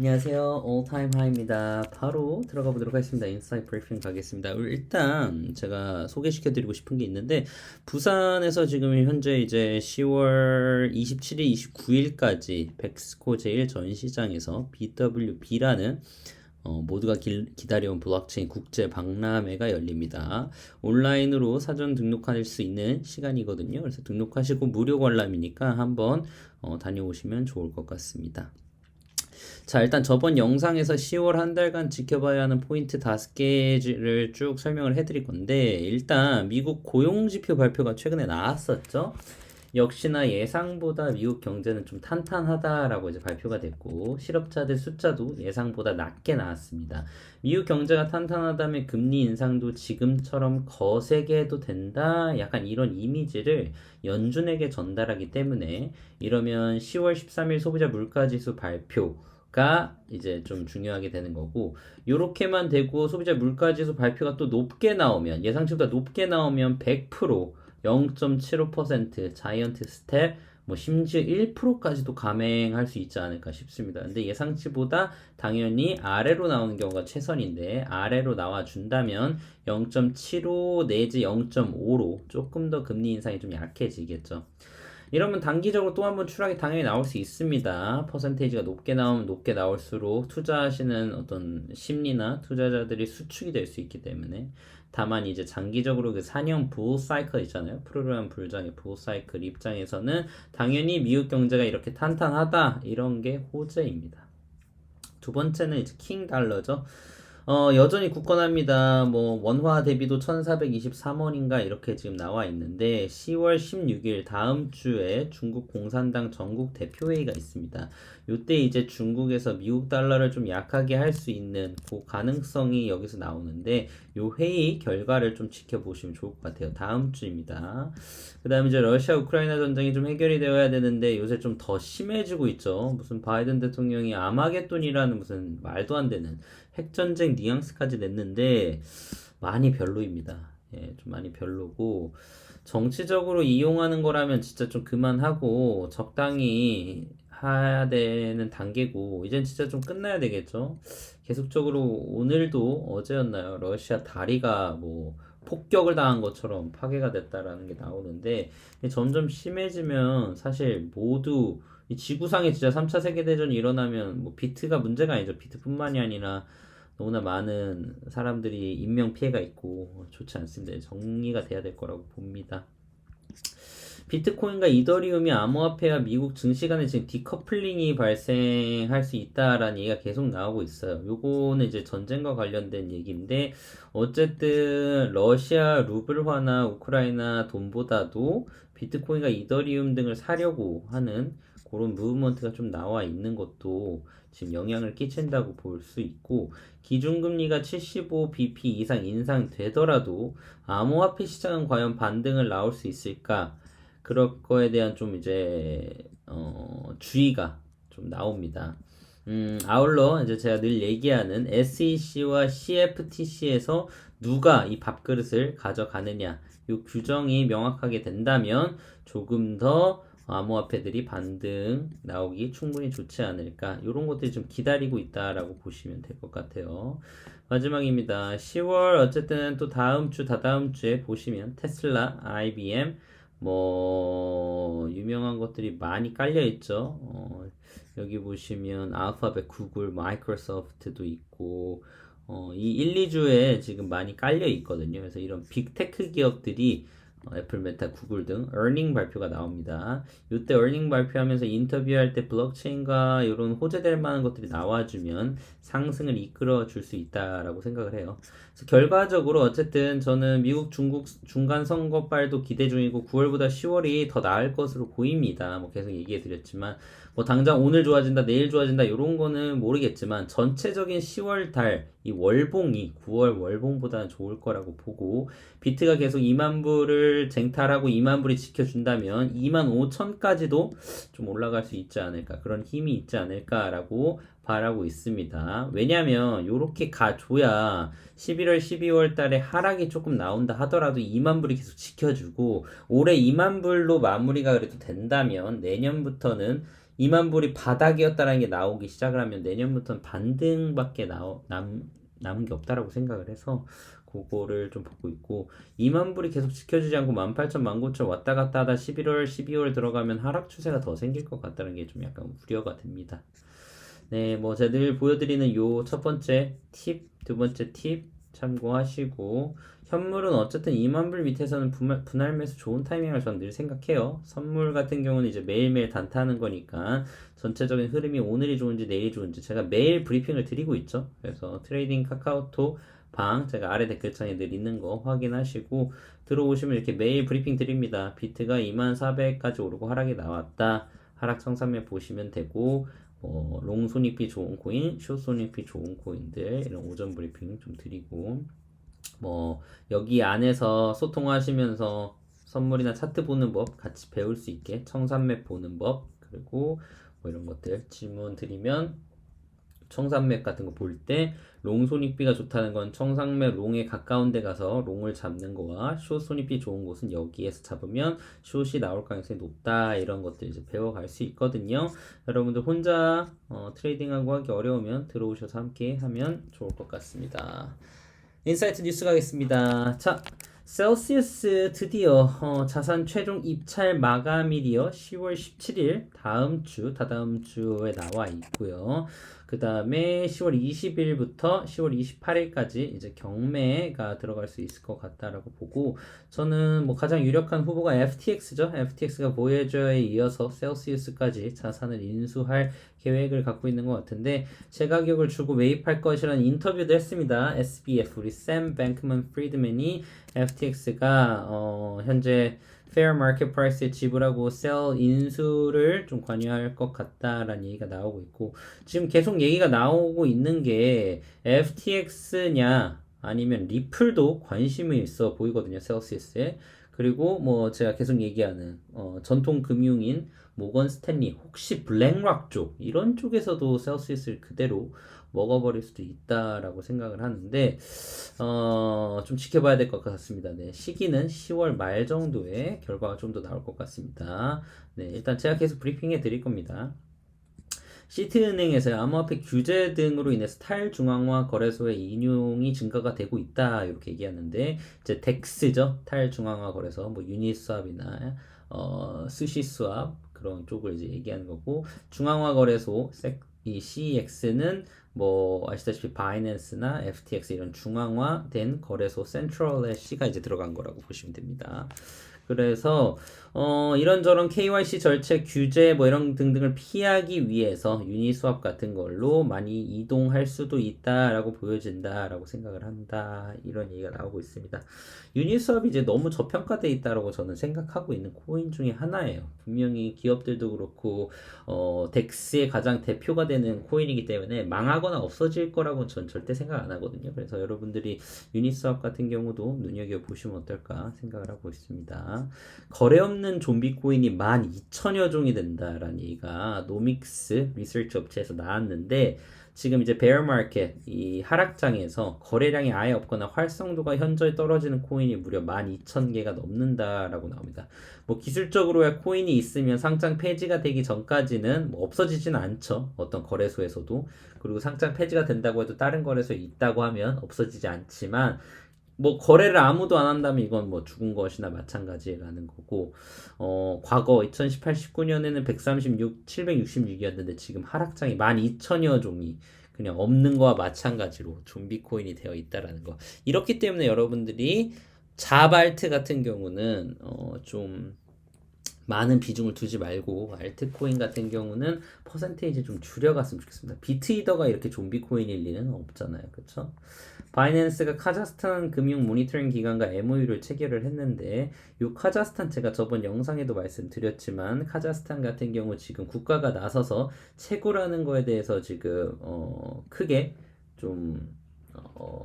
안녕하세요. 올타임 하이입니다. 바로 들어가 보도록 하겠습니다. 인사이트 브리핑 가겠습니다. 일단 제가 소개시켜 드리고 싶은 게 있는데 부산에서 지금 현재 이제 10월 27일, 29일까지 백스코 제1전시장에서 BWB라는 모두가 기다려온 블록체인 국제 박람회가 열립니다. 온라인으로 사전 등록할 수 있는 시간이거든요. 그래서 등록하시고 무료 관람이니까 한번 다녀오시면 좋을 것 같습니다. 자, 일단 저번 영상에서 10월 한 달간 지켜봐야 하는 포인트 5개를 쭉 설명을 해드릴 건데, 일단 미국 고용지표 발표가 최근에 나왔었죠. 역시나 예상보다 미국 경제는 좀 탄탄하다라고 이제 발표가 됐고, 실업자들 숫자도 예상보다 낮게 나왔습니다. 미국 경제가 탄탄하다면 금리 인상도 지금처럼 거세게 해도 된다, 약간 이런 이미지를 연준에게 전달하기 때문에, 이러면 10월 13일 소비자 물가지수 발표가 이제 좀 중요하게 되는 거고, 요렇게만 되고 소비자 물가지수 발표가 또 높게 나오면, 예상치보다 높게 나오면 100%, 0.75%, 자이언트 스텝, 뭐 심지어 1%까지도 감행할 수 있지 않을까 싶습니다. 근데 예상치보다 당연히 아래로 나오는 경우가 최선인데, 아래로 나와 준다면 0.75 내지 0.5로 조금 더 금리 인상이 좀 약해지겠죠. 이러면 단기적으로 또 한 번 추락이 당연히 나올 수 있습니다. 퍼센테이지가 높게 나오면 높게 나올수록 투자하시는 어떤 심리나 투자자들이 수축이 될 수 있기 때문에, 다만 이제 장기적으로 그 4년 부호 사이클 있잖아요. 프로그램 불장의 부호 사이클 입장에서는 당연히 미국 경제가 이렇게 탄탄하다, 이런 게 호재입니다. 두 번째는 이제 킹 달러죠. 여전히 굳건합니다. 뭐 원화 대비도 1423원인가 이렇게 지금 나와 있는데, 10월 16일 다음 주에 중국 공산당 전국 대표회의가 있습니다. 요때 이제 중국에서 미국 달러를 좀 약하게 할 수 있는 그 가능성이 여기서 나오는데, 요 회의 결과를 좀 지켜보시면 좋을 것 같아요. 다음 주입니다. 그 다음에 이제 러시아 우크라이나 전쟁이 좀 해결이 되어야 되는데 요새 좀 더 심해지고 있죠. 무슨 바이든 대통령이 아마겟돈이라는 무슨 말도 안 되는 핵전쟁 뉘앙스까지 냈는데 많이 별로입니다. 예, 좀 많이 별로고, 정치적으로 이용하는 거라면 진짜 좀 그만하고 적당히 해야 되는 단계고, 이젠 진짜 좀 끝나야 되겠죠. 계속적으로 오늘도 어제였나요? 러시아 다리가 뭐 폭격을 당한 것처럼 파괴가 됐다라는 게 나오는데, 점점 심해지면 사실 모두 이 지구상에 진짜 3차 세계대전이 일어나면 뭐 비트가 문제가 아니죠. 비트뿐만이 아니라 너무나 많은 사람들이 인명 피해가 있고 좋지 않습니다. 정리가 돼야 될 거라고 봅니다. 비트코인과 이더리움이 암호화폐와 미국 증시 간에 지금 디커플링이 발생할 수 있다라는 얘기가 계속 나오고 있어요. 요거는 이제 전쟁과 관련된 얘기인데, 어쨌든 러시아 루블화나 우크라이나 돈보다도 비트코인과 이더리움 등을 사려고 하는 그런 무브먼트가 좀 나와 있는 것도 지금 영향을 끼친다고 볼 수 있고, 기준금리가 75bp 이상 인상되더라도 암호화폐 시장은 과연 반등을 나올 수 있을까? 그럴 거에 대한 좀 이제 주의가 좀 나옵니다. 아울러 이제 제가 늘 얘기하는 SEC와 CFTC에서 누가 이 밥그릇을 가져가느냐, 이 규정이 명확하게 된다면 조금 더 암호화폐들이 반등 나오기 충분히 좋지 않을까, 이런 것들이 좀 기다리고 있다라고 보시면 될 것 같아요. 마지막입니다. 10월 어쨌든 또 다음 주 다다음 주에 보시면 테슬라, IBM, 뭐 유명한 것들이 많이 깔려 있죠. 여기 보시면 알파벳, 구글, 마이크로소프트도 있고, 이 1, 2주에 지금 많이 깔려 있거든요. 그래서 이런 빅테크 기업들이 애플, 메타, 구글 등 earning 발표가 나옵니다. 이때 earning 발표하면서 인터뷰할 때 블록체인과 이런 호재될 만한 것들이 나와주면 상승을 이끌어 줄 수 있다라고 생각을 해요. 그래서 결과적으로 어쨌든 저는 미국, 중국 중간 선거빨도 기대 중이고 9월보다 10월이 더 나을 것으로 보입니다. 뭐 계속 얘기해 드렸지만, 뭐 당장 오늘 좋아진다, 내일 좋아진다 이런 거는 모르겠지만, 전체적인 10월 달 이 월봉이 9월 월봉보다는 좋을 거라고 보고, 비트가 계속 2만 불을 쟁탈하고 2만 불이 지켜준다면 2만 5천까지도 좀 올라갈 수 있지 않을까, 그런 힘이 있지 않을까라고 바라고 있습니다. 왜냐면 요렇게 가줘야 11월 12월 달에 하락이 조금 나온다 하더라도 2만 불이 계속 지켜주고, 올해 2만 불로 마무리가 그래도 된다면 내년부터는 2만 불이 바닥이었다라는 게 나오기 시작을 하면 내년부터는 반등밖에 남은 게 없다라고 생각을 해서 그거를 좀 보고 있고 2만 불이 계속 지켜주지 않고 18,000, 19,000 왔다 갔다 하다 11월, 12월 들어가면 하락 추세가 더 생길 것 같다는 게 좀 약간 우려가 됩니다. 네, 뭐 제가 늘 보여드리는 요 첫 번째 팁, 두 번째 팁 참고하시고 현물은 어쨌든 2만 불 밑에서는 분할 매수 좋은 타이밍을 저는 늘 생각해요. 선물 같은 경우는 이제 매일매일 단타하는 거니까 전체적인 흐름이 오늘이 좋은지 내일이 좋은지 제가 매일 브리핑을 드리고 있죠. 그래서 트레이딩 카카오톡 방 제가 아래 댓글창에 늘 있는 거 확인하시고 들어오시면 이렇게 매일 브리핑 드립니다. 비트가 2400까지 오르고 하락이 나왔다. 하락 청산매 보시면 되고 롱 손익비 좋은 코인, 숏 손익비 좋은 코인들 이런 오전 브리핑 좀 드리고 여기 안에서 소통하시면서 선물이나 차트 보는 법 같이 배울 수 있게 청산맵 보는 법 그리고 이런 것들 질문 드리면 청산맵 같은 거 볼 때 롱 손익비가 좋다는 건 청산맵 롱에 가까운 데 가서 롱을 잡는 거와 숏 손익비 좋은 곳은 여기에서 잡으면 숏이 나올 가능성이 높다 이런 것들 이제 배워갈 수 있거든요. 여러분들 혼자 트레이딩하고 하기 어려우면 들어오셔서 함께 하면 좋을 것 같습니다. 인사이트 뉴스 가겠습니다. 자, 셀시우스 드디어 자산 최종 입찰 마감일이요. 10월 17일 다다음 주에 나와 있고요. 그 다음에 10월 20일부터 10월 28일까지 이제 경매가 들어갈 수 있을 것 같다라고 보고 저는 뭐 가장 유력한 후보가 FTX죠. FTX가 보예저에 이어서 셀시우스까지 자산을 인수할 계획을 갖고 있는 것 같은데 제 가격을 주고 매입할 것이라는 인터뷰도 했습니다. SBF 우리 샘 뱅크먼 프리드맨이 FTX가 현재 fair market price에 지불하고 sell 인수를 좀 관여할 것 같다라는 얘기가 나오고 있고 지금 계속 얘기가 나오고 있는 게 FTX냐 아니면 리플도 관심이 있어 보이거든요. 셀시우스에. 그리고 뭐 제가 계속 얘기하는 전통 금융인 모건 스탠리 혹시 블랙락 쪽 이런 쪽에서도 셀시우스를 그대로 먹어버릴 수도 있다라고 생각을 하는데 좀 지켜봐야 될 것 같습니다. 네, 시기는 10월 말 정도에 결과가 좀 더 나올 것 같습니다. 네, 일단 제가 계속 브리핑해 드릴 겁니다. 시티은행에서 암호화폐 규제 등으로 인해서 탈중앙화 거래소의 인용이 증가가 되고 있다 이렇게 얘기하는데 이제 덱스죠 탈중앙화 거래소 뭐 유니스왑이나 스시스왑 그런 쪽을 이제 얘기하는 거고 중앙화 거래소 이 CEX는 뭐 아시다시피 바이낸스나 FTX 이런 중앙화된 거래소 센트럴의 C가 이제 들어간 거라고 보시면 됩니다. 그래서 이런저런 KYC 절차 규제 뭐 이런 등등을 피하기 위해서 유니스왑 같은 걸로 많이 이동할 수도 있다라고 보여진다라고 생각을 한다 이런 얘기가 나오고 있습니다. 유니스왑이 이제 너무 저평가돼 있다라고 저는 생각하고 있는 코인 중에 하나예요. 분명히 기업들도 그렇고 덱스의 가장 대표가 되는 코인이기 때문에 망하거나 없어질 거라고는 전 절대 생각 안 하거든요. 그래서 여러분들이 유니스왑 같은 경우도 눈여겨보시면 어떨까 생각을 하고 있습니다. 거래 없는 좀비 코인이 12,000여 종이 된다라는 얘기가 노믹스 리서치 업체에서 나왔는데 지금 이제 베어 마켓 이 하락장에서 거래량이 아예 없거나 활성도가 현저히 떨어지는 코인이 무려 12,000개가 넘는다라고 나옵니다. 뭐 기술적으로야 코인이 있으면 상장 폐지가 되기 전까지는 뭐 없어지지는 않죠. 어떤 거래소에서도. 그리고 상장 폐지가 된다고 해도 다른 거래소에 있다고 하면 없어지지 않지만 뭐 거래를 아무도 안 한다면 이건 뭐 죽은 것이나 마찬가지라는 거고 과거 2018, 19년에는 766이었는데 지금 하락장이 12,000여 종이 그냥 없는 거와 마찬가지로 좀비 코인이 되어 있다라는 거. 이렇기 때문에 여러분들이 자발트 같은 경우는 좀 많은 비중을 두지 말고 알트코인 같은 경우는 퍼센테이지 좀 줄여갔으면 좋겠습니다. 비트이더가 이렇게 좀비 코인일 리는 없잖아요. 그렇죠? 바이낸스가 카자흐스탄 금융 모니터링 기관과 MOU를 체결을 했는데 이 카자흐스탄 제가 저번 영상에도 말씀드렸지만 카자흐스탄 같은 경우 지금 국가가 나서서 채굴하는 거에 대해서 지금 크게 좀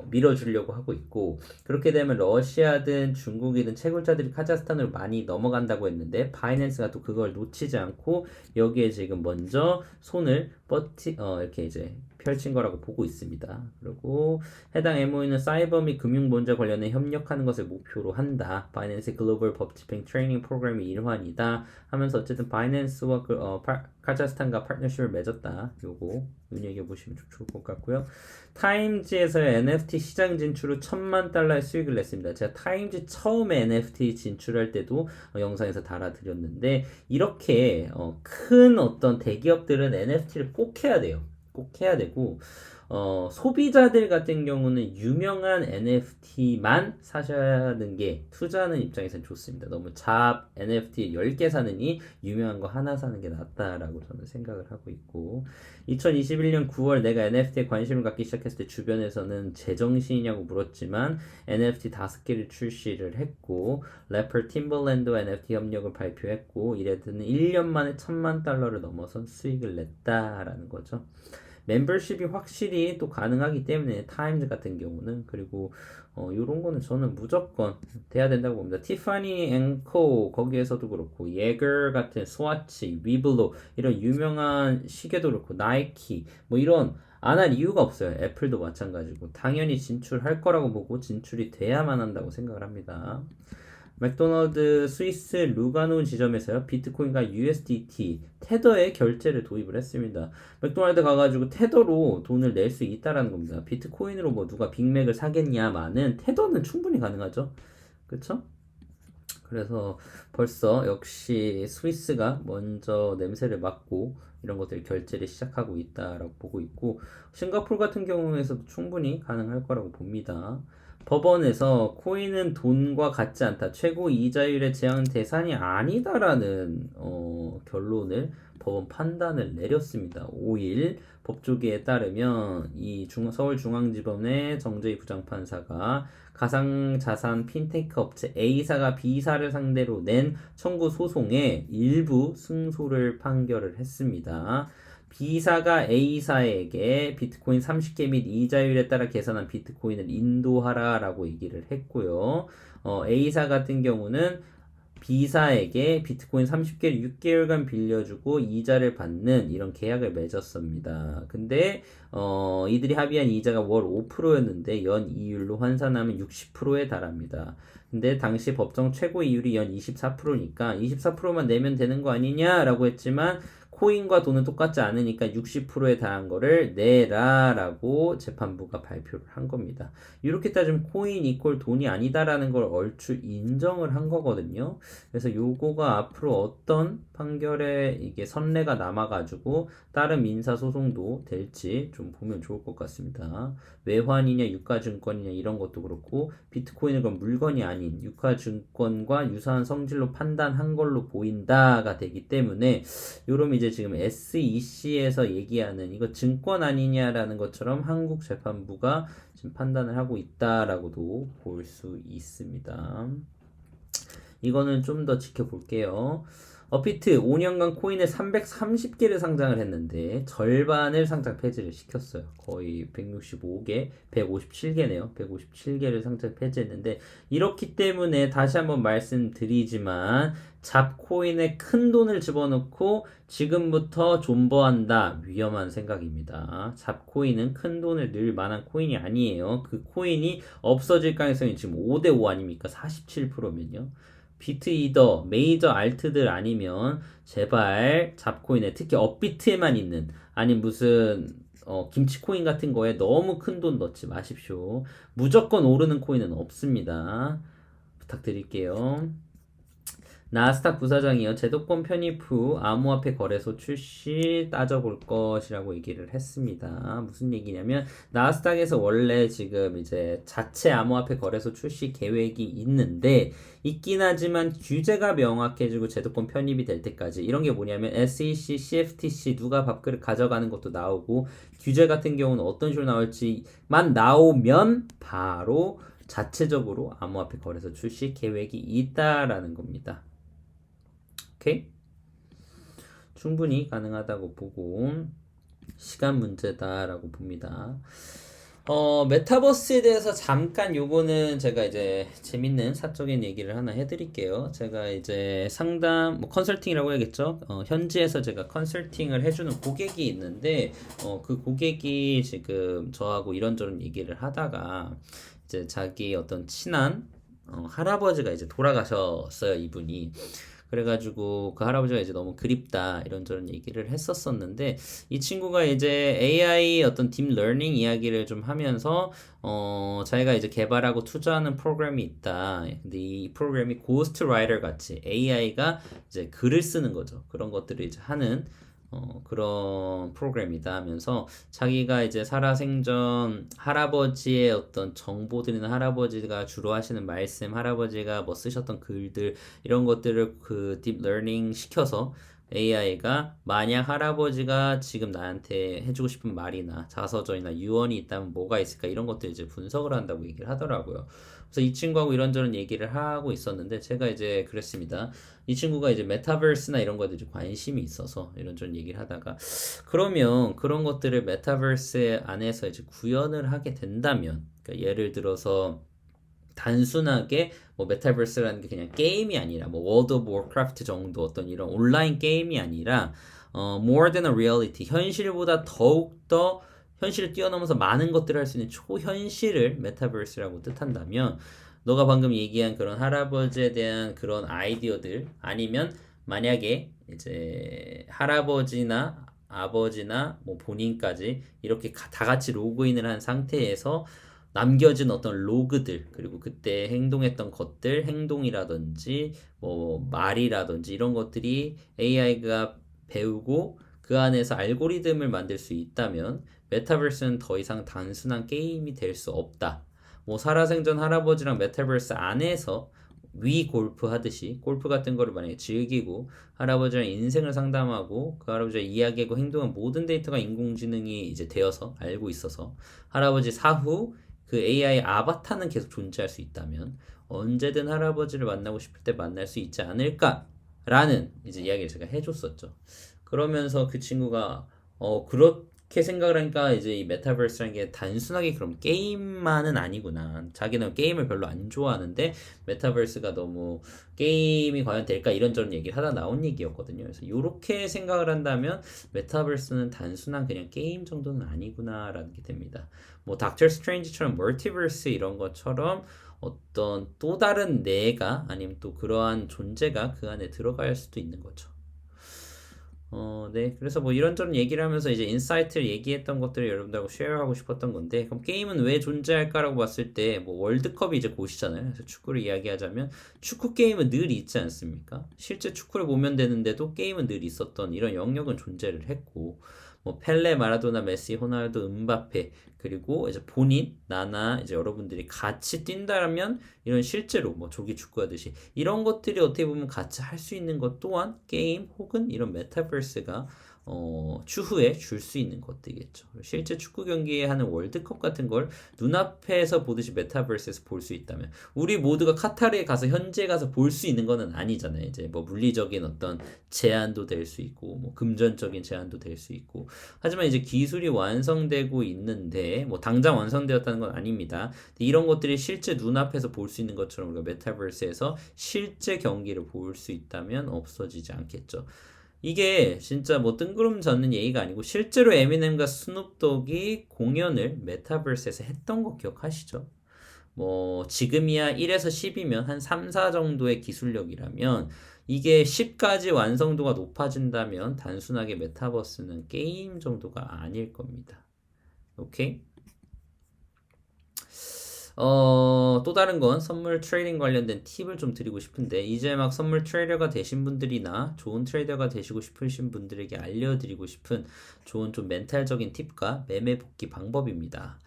밀어주려고 하고 있고 그렇게 되면 러시아든 중국이든 채굴자들이 카자흐스탄으로 많이 넘어간다고 했는데 바이낸스가 또 그걸 놓치지 않고 여기에 지금 먼저 손을 이렇게 이제 펼친 거라고 보고 있습니다. 그리고 해당 MOU는 사이버 및 금융 문제 관련해 협력하는 것을 목표로 한다. 바이낸스의 글로벌 법 집행 트레이닝 프로그램의 일환이다. 하면서 어쨌든 바이낸스와 카자흐스탄과 파트너십을 맺었다. 요거 눈여겨 보시면 좋을 것 같고요. 타임즈에서의 NFT 시장 진출 후 $10,000,000의 수익을 냈습니다. 제가 타임즈 처음에 NFT 진출할 때도 영상에서 달아드렸는데 이렇게 큰 어떤 대기업들은 NFT를 꼭 해야 돼요. 꼭 해야 되고 소비자들 같은 경우는 유명한 NFT만 사셔야 하는 게 투자하는 입장에서는 좋습니다. 너무 잡 NFT 10개 사느니 유명한 거 하나 사는 게 낫다라고 저는 생각을 하고 있고 2021년 9월 내가 NFT에 관심을 갖기 시작했을 때 주변에서는 제정신이냐고 물었지만 NFT 5개를 출시를 했고 래퍼 팀벌랜드와 NFT 협력을 발표했고 이래드는 1년 만에 $10,000,000를 넘어선 수익을 냈다라는 거죠. 멤버십이 확실히 또 가능하기 때문에 타임즈 같은 경우는 그리고 요런 거는 저는 무조건 돼야 된다고 봅니다. 티파니 앤코 거기에서도 그렇고 예거 같은 스와치, 위블로 이런 유명한 시계도 그렇고 나이키 뭐 이런 안 할 이유가 없어요. 애플도 마찬가지고 당연히 진출할 거라고 보고 진출이 돼야만 한다고 생각을 합니다. 맥도날드 스위스 루가노 지점에서요 비트코인과 USDT 테더의 결제를 도입을 했습니다. 맥도날드 가가지고 테더로 돈을 낼 수 있다라는 겁니다. 비트코인으로 뭐 누가 빅맥을 사겠냐마는 테더는 충분히 가능하죠. 그쵸? 그래서 벌써 역시 스위스가 먼저 냄새를 맡고 이런 것들 결제를 시작하고 있다라고 보고 있고 싱가포르 같은 경우에서도 충분히 가능할 거라고 봅니다. 법원에서 코인은 돈과 같지 않다. 최고 이자율의 제한 대상이 아니다라는 결론을 법원 판단을 내렸습니다. 5일 법조계에 따르면 이 서울중앙지법의 정재희 부장판사가 가상자산 핀테크 업체 A사가 B사를 상대로 낸 청구 소송에 일부 승소를 판결을 했습니다. B사가 A사에게 비트코인 30개 및 이자율에 따라 계산한 비트코인을 인도하라라고 얘기를 했고요. A사 같은 경우는 B사에게 비트코인 30개를 6개월간 빌려주고 이자를 받는 이런 계약을 맺었습니다. 근데 이들이 합의한 이자가 월 5%였는데 연 이율로 환산하면 60%에 달합니다. 근데 당시 법정 최고 이율이 연 24%니까 24%만 내면 되는 거 아니냐라고 했지만 코인과 돈은 똑같지 않으니까 60%에 달한 거를 내라라고 재판부가 발표를 한 겁니다. 이렇게 따지면 코인 이퀄 돈이 아니다라는 걸 얼추 인정을 한 거거든요. 그래서 요거가 앞으로 어떤 판결에 이게 선례가 남아가지고 다른 민사소송도 될지 좀 보면 좋을 것 같습니다. 외환이냐 유가증권이냐 이런 것도 그렇고 비트코인은 그럼 물건이 아닌 유가증권과 유사한 성질로 판단한 걸로 보인다가 되기 때문에 요럼 이제 지금 SEC에서 얘기하는 이거 증권 아니냐라는 것처럼 한국 재판부가 지금 판단을 하고 있다라고도 볼 수 있습니다. 이거는 좀 더 지켜볼게요. 업비트 5년간 코인을 330개를 상장을 했는데 절반을 상장 폐지를 시켰어요. 거의 165개, 157개네요. 157개를 상장 폐지했는데 이렇기 때문에 다시 한번 말씀드리지만 잡코인에 큰 돈을 집어넣고 지금부터 존버한다. 위험한 생각입니다. 잡코인은 큰 돈을 넣을 만한 코인이 아니에요. 그 코인이 없어질 가능성이 지금 5대5 아닙니까? 47%면요. 비트이더 메이저 알트들 아니면 제발 잡코인에 특히 업비트에만 있는 아니 무슨 김치코인 같은 거에 너무 큰 돈 넣지 마십시오. 무조건 오르는 코인은 없습니다. 부탁드릴게요. 나스닥 부사장이요. 제도권 편입 후 암호화폐 거래소 출시 따져볼 것이라고 얘기를 했습니다. 무슨 얘기냐면 나스닥에서 원래 지금 이제 자체 암호화폐 거래소 출시 계획이 있는데 있긴 하지만 규제가 명확해지고 제도권 편입이 될 때까지 이런 게 뭐냐면 SEC, CFTC 누가 밥그릇 가져가는 것도 나오고 규제 같은 경우는 어떤 식으로 나올지만 나오면 바로 자체적으로 암호화폐 거래소 출시 계획이 있다라는 겁니다. 오케이? 충분히 가능하다고 보고 시간 문제다라고 봅니다. 메타버스에 대해서 잠깐 요거는 제가 이제 재밌는 사적인 얘기를 하나 해드릴게요. 제가 이제 상담, 뭐 컨설팅이라고 해야겠죠? 현지에서 제가 컨설팅을 해주는 고객이 있는데, 그 고객이 지금 저하고 이런저런 얘기를 하다가, 이제 자기 어떤 친한, 할아버지가 이제 돌아가셨어요, 이분이. 그래가지고 그 할아버지가 이제 너무 그립다 이런저런 얘기를 했었었는데 이 친구가 이제 AI 어떤 딥러닝 이야기를 좀 하면서 자기가 이제 개발하고 투자하는 프로그램이 있다. 근데 이 프로그램이 고스트라이터 같이 AI가 이제 글을 쓰는 거죠. 그런 것들을 이제 하는 그런 프로그램이다 하면서 자기가 이제 살아생전 할아버지의 어떤 정보들이나 할아버지가 주로 하시는 말씀, 할아버지가 뭐 쓰셨던 글들 이런 것들을 그 딥러닝 시켜서 AI가 만약 할아버지가 지금 나한테 해주고 싶은 말이나 자서전이나 유언이 있다면 뭐가 있을까 이런 것들 이제 분석을 한다고 얘기를 하더라고요. 그래서 이 친구하고 이런저런 얘기를 하고 있었는데 제가 이제 그랬습니다. 이 친구가 이제 메타버스나 이런 것들이 관심이 있어서 이런저런 얘기를 하다가 그러면 그런 것들을 메타버스 안에서 이제 구현을 하게 된다면 그러니까 예를 들어서 단순하게 뭐 메타버스라는 게 그냥 게임이 아니라 뭐 월드 오브 워크래프트 정도 어떤 이런 온라인 게임이 아니라 more than a reality 현실보다 더욱더 현실을 뛰어넘어서 많은 것들을 할 수 있는 초현실을 메타버스라고 뜻한다면 너가 방금 얘기한 그런 할아버지에 대한 그런 아이디어들 아니면 만약에 이제 할아버지나 아버지나 뭐 본인까지 이렇게 다 같이 로그인을 한 상태에서 남겨진 어떤 로그들 그리고 그때 행동했던 것들 행동이라든지 뭐 말이라든지 이런 것들이 AI가 배우고 그 안에서 알고리즘을 만들 수 있다면 메타버스는 더 이상 단순한 게임이 될 수 없다. 뭐 살아생전 할아버지랑 메타버스 안에서 위 골프 하듯이 골프 같은 거를 만약에 즐기고 할아버지랑 인생을 상담하고 그 할아버지가 이야기하고 행동한 모든 데이터가 인공지능이 이제 되어서 알고 있어서 할아버지 사후 그 AI 아바타는 계속 존재할 수 있다면 언제든 할아버지를 만나고 싶을 때 만날 수 있지 않을까라는 이제 이야기를 제가 해줬었죠. 그러면서 그 친구가 그렇게 생각을 하니까 이제 이 메타버스라는 게 단순하게 그럼 게임만은 아니구나. 자기는 게임을 별로 안 좋아하는데 메타버스가 너무 게임이 과연 될까 이런저런 얘기를 하다 나온 얘기였거든요. 그래서 이렇게 생각을 한다면 메타버스는 단순한 그냥 게임 정도는 아니구나라는 게 됩니다. 뭐 닥터 스트레인지처럼 멀티버스 이런 것처럼 어떤 또 다른 내가 아니면 또 그러한 존재가 그 안에 들어갈 수도 있는 거죠. 네. 그래서 뭐 이런저런 얘기를 하면서 이제 인사이트를 얘기했던 것들을 여러분들하고 쉐어하고 싶었던 건데, 그럼 게임은 왜 존재할까라고 봤을 때, 뭐 월드컵이 이제 곧이잖아요. 그래서 축구를 이야기하자면, 축구 게임은 늘 있지 않습니까? 실제 축구를 보면 되는데도 게임은 늘 있었던 이런 영역은 존재를 했고, 뭐 펠레, 마라도나, 메시, 호날두, 음바페 그리고 이제 본인, 나나 이제 여러분들이 같이 뛴다면 이런 실제로 뭐 조기 축구하듯이 이런 것들이 어떻게 보면 같이 할 수 있는 것 또한 게임 혹은 이런 메타버스가 추후에 줄 수 있는 것들이겠죠. 실제 축구 경기에 하는 월드컵 같은 걸 눈앞에서 보듯이 메타버스에서 볼 수 있다면 우리 모두가 카타르에 가서 현지에 가서 볼 수 있는 거는 아니잖아요. 이제 뭐 물리적인 어떤 제한도 될 수 있고 뭐 금전적인 제한도 될 수 있고 하지만 이제 기술이 완성되고 있는데 뭐 당장 완성되었다는 건 아닙니다. 이런 것들이 실제 눈앞에서 볼 수 있는 것처럼 우리가 메타버스에서 실제 경기를 볼 수 있다면 없어지지 않겠죠. 이게 진짜 뭐 뜬구름 잡는 얘기가 아니고 실제로 에미넴과 스눕독이 공연을 메타버스에서 했던 거 기억하시죠? 뭐 지금이야 1에서 10이면 한 3, 4 정도의 기술력이라면 이게 10까지 완성도가 높아진다면 단순하게 메타버스는 게임 정도가 아닐 겁니다. 오케이? 또 다른 건 선물 트레이딩 관련된 팁을 좀 드리고 싶은데, 이제 막 선물 트레이더가 되신 분들이나 좋은 트레이더가 되시고 싶으신 분들에게 알려드리고 싶은 좋은 좀 멘탈적인 팁과 매매 복귀 방법입니다.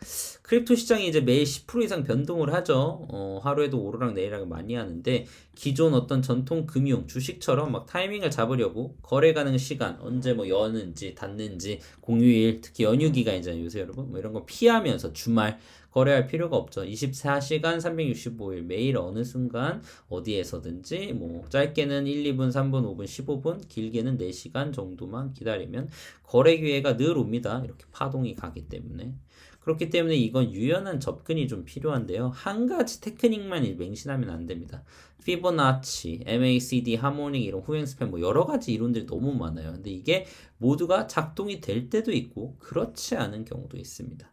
크립토 시장이 이제 매일 10% 이상 변동을 하죠. 하루에도 오르락 내리락 많이 하는데, 기존 어떤 전통 금융, 주식처럼 막 타이밍을 잡으려고 거래 가능 시간, 언제 뭐 여는지 닫는지, 공휴일, 특히 연휴 기간이잖아요. 요새 여러분. 뭐 이런 거 피하면서 주말, 거래할 필요가 없죠. 24시간 365일 매일 어느 순간 어디에서든지 뭐 짧게는 1, 2분, 3분, 5분, 15분, 길게는 4시간 정도만 기다리면 거래 기회가 늘 옵니다. 이렇게 파동이 가기 때문에. 그렇기 때문에 이건 유연한 접근이 좀 필요한데요. 한 가지 테크닉만 맹신하면 안 됩니다. 피보나치, MACD, 하모닉 이론, 후행 스팬 뭐 여러 가지 이론들이 너무 많아요. 근데 이게 모두가 작동이 될 때도 있고 그렇지 않은 경우도 있습니다.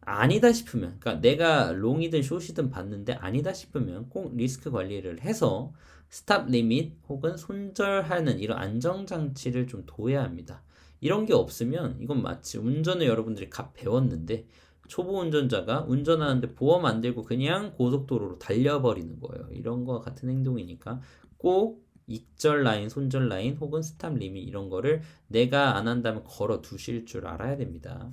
아니다 싶으면, 그러니까 내가 롱이든 숏이든 봤는데 아니다 싶으면 꼭 리스크 관리를 해서 스탑 리밋 혹은 손절하는 이런 안정 장치를 좀 둬야 합니다. 이런 게 없으면 이건 마치 운전을 여러분들이 갓 배웠는데 초보 운전자가 운전하는데 보험 안 들고 그냥 고속도로로 달려버리는 거예요. 이런 거와 같은 행동이니까 꼭 익절 라인, 손절 라인 혹은 스탑 리밋 이런 거를 내가 안 한다면 걸어 두실 줄 알아야 됩니다.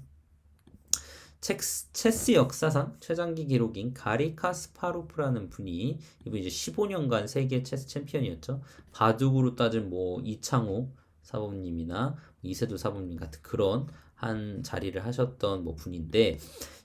체스 역사상 최장기 기록인 가리 카스파로프라는 분이 이분 이제 15년간 세계 체스 챔피언이었죠. 바둑으로 따진 뭐 이창호 사범님이나 이세돌 사범님 같은 그런 한 자리를 하셨던 뭐 분인데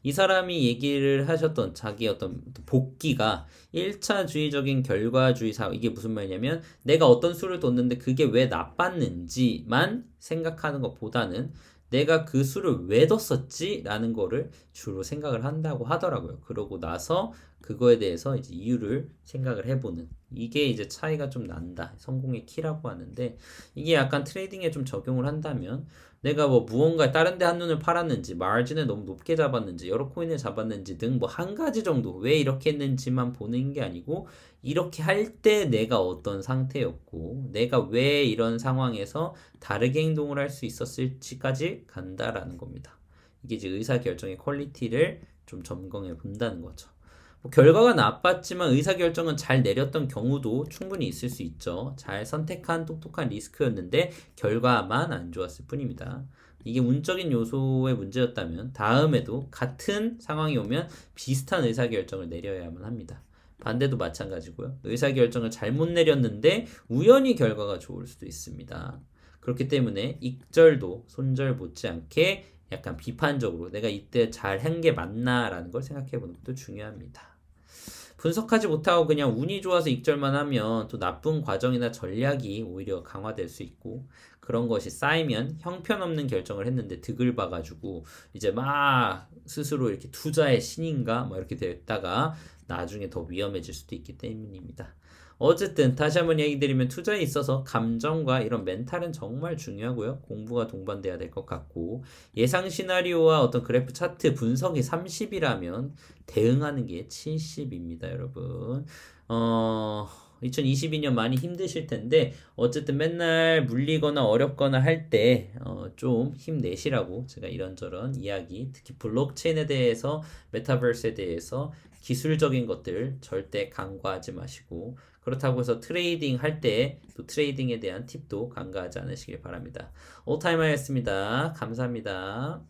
이 사람이 얘기를 하셨던 자기 어떤 복귀가 1차주의적인 결과주의 사 이게 무슨 말이냐면 내가 어떤 수를 뒀는데 그게 왜 나빴는지만 생각하는 것보다는 내가 그 수를 왜 뒀었지? 라는 거를 주로 생각을 한다고 하더라고요. 그러고 나서 그거에 대해서 이제 이유를 생각을 해보는 이게 이제 차이가 좀 난다. 성공의 키라고 하는데 이게 약간 트레이딩에 좀 적용을 한다면 내가 뭐 무언가 다른 데 한눈을 팔았는지 마진을 너무 높게 잡았는지 여러 코인을 잡았는지 등 뭐 한 가지 정도 왜 이렇게 했는지만 보는 게 아니고 이렇게 할 때 내가 어떤 상태였고 내가 왜 이런 상황에서 다르게 행동을 할 수 있었을지까지 간다라는 겁니다. 이게 이제 의사결정의 퀄리티를 좀 점검해 본다는 거죠. 뭐 결과가 나빴지만 의사결정은 잘 내렸던 경우도 충분히 있을 수 있죠. 잘 선택한 똑똑한 리스크였는데 결과만 안 좋았을 뿐입니다. 이게 운적인 요소의 문제였다면 다음에도 같은 상황이 오면 비슷한 의사결정을 내려야만 합니다. 반대도 마찬가지고요. 의사결정을 잘못 내렸는데 우연히 결과가 좋을 수도 있습니다. 그렇기 때문에 익절도 손절 못지않게 약간 비판적으로 내가 이때 잘 한 게 맞나라는 걸 생각해 보는 것도 중요합니다. 분석하지 못하고 그냥 운이 좋아서 익절만 하면 또 나쁜 과정이나 전략이 오히려 강화될 수 있고 그런 것이 쌓이면 형편없는 결정을 했는데 득을 봐가지고 이제 막 스스로 이렇게 투자의 신인가 뭐 이렇게 됐다가 나중에 더 위험해질 수도 있기 때문입니다. 어쨌든 다시 한번 얘기 드리면 투자에 있어서 감정과 이런 멘탈은 정말 중요하고요. 공부가 동반돼야 될 것 같고 예상 시나리오와 어떤 그래프 차트 분석이 30이라면 대응하는 게 70입니다, 여러분. 2022년 많이 힘드실 텐데 어쨌든 맨날 물리거나 어렵거나 할 때 좀 힘내시라고 제가 이런저런 이야기 특히 블록체인에 대해서 메타버스에 대해서 기술적인 것들 절대 간과하지 마시고 그렇다고 해서 트레이딩 할 때 또 트레이딩에 대한 팁도 간과하지 않으시길 바랍니다. 올타이머였습니다. 감사합니다.